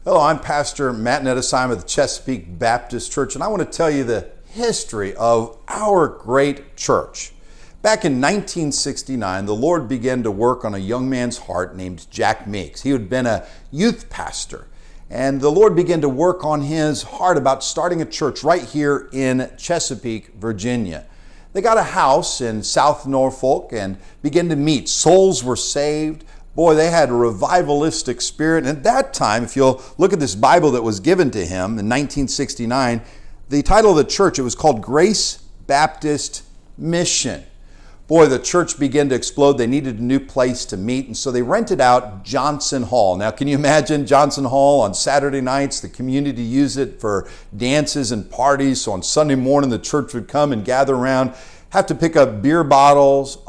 Hello, I'm Pastor Matt Nettesheim of the Chesapeake Baptist Church, and I want to tell you the history of our great church. Back in 1969, the Lord began to work on a young man's heart named Jack Meeks. He had been a youth pastor, and the Lord began to work on his heart about starting a church right here in Chesapeake, Virginia. They got a house in South Norfolk and began to meet. Souls were saved. Boy, they had a revivalistic spirit. And at that time, if you'll look at this Bible that was given to him in 1969, the title of the church, it was called Grace Baptist Mission. Boy, the church began to explode. They needed a new place to meet, and so they rented out Johnson Hall. Now, can you imagine Johnson Hall on Saturday nights? The community used it for dances and parties. So on Sunday morning, the church would come and gather around, have to pick up beer bottles.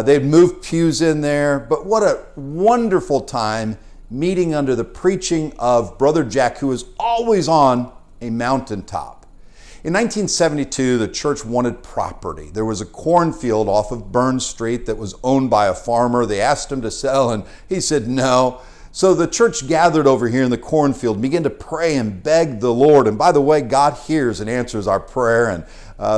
They'd move pews in there, but what a wonderful time meeting under the preaching of Brother Jack, who was always on a mountaintop. In 1972, the church wanted property. There was a cornfield off of Burn Street that was owned by a farmer. They asked him to sell, and he said no. So the church gathered over here in the cornfield, began to pray and beg the Lord. And by the way, God hears and answers our prayer. And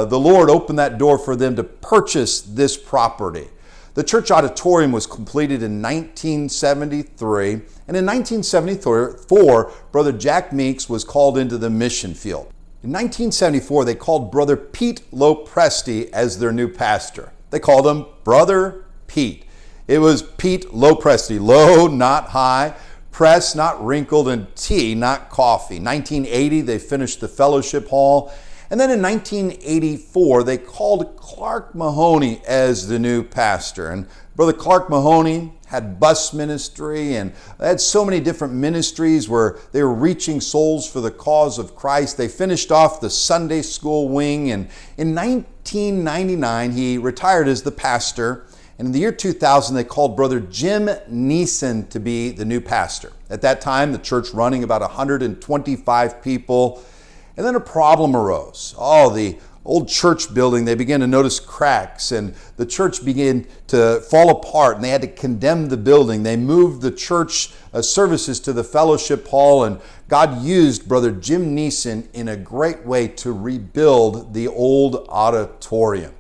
the Lord opened that door for them to purchase this property. The church auditorium was completed in 1973. And in 1974, Brother Jack Meeks was called into the mission field. In 1974, they called Brother Pete Lopresti as their new pastor. They called him Brother Pete. It was Pete Lopresti, low, not high, press, not wrinkled, and tea, not coffee. 1980, they finished the fellowship hall. And then in 1984, they called Clark Mahoney as the new pastor. And Brother Clark Mahoney had bus ministry, and they had so many different ministries where they were reaching souls for the cause of Christ. They finished off the Sunday school wing, and in 1999, he retired as the pastor. And in the year 2000, they called Brother Jim Neeson to be the new pastor. At that time, the church running about 125 people. And then a problem arose. The old church building, they began to notice cracks, and the church began to fall apart, and they had to condemn the building. They moved the church services to the fellowship hall, and God used Brother Jim Neeson in a great way to rebuild the old auditorium.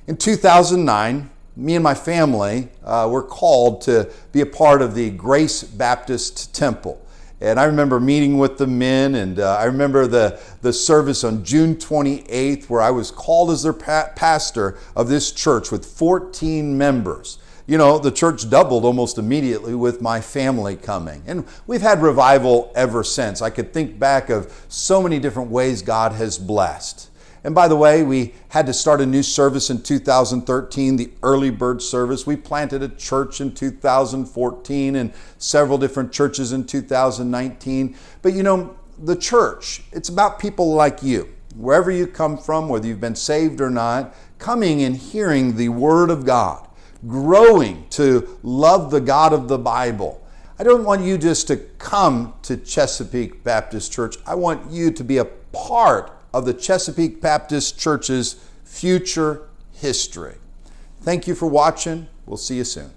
In 2009, me and my family were called to be a part of the Grace Baptist Temple. And I remember meeting with the men, and I remember the service on June 28th where I was called as their pastor of this church with 14 members. You know, the church doubled almost immediately with my family coming. And we've had revival ever since. I could think back of so many different ways God has blessed. And by the way, we had to start a new service in 2013, the early bird service. We planted a church in 2014 and several different churches in 2019. But you know, the church, it's about people like you, wherever you come from, whether you've been saved or not, coming and hearing the Word of God, growing to love the God of the Bible. I don't want you just to come to Chesapeake Baptist Church. I want you to be a part of the Chesapeake Baptist Church's future history. Thank you for watching. We'll see you soon.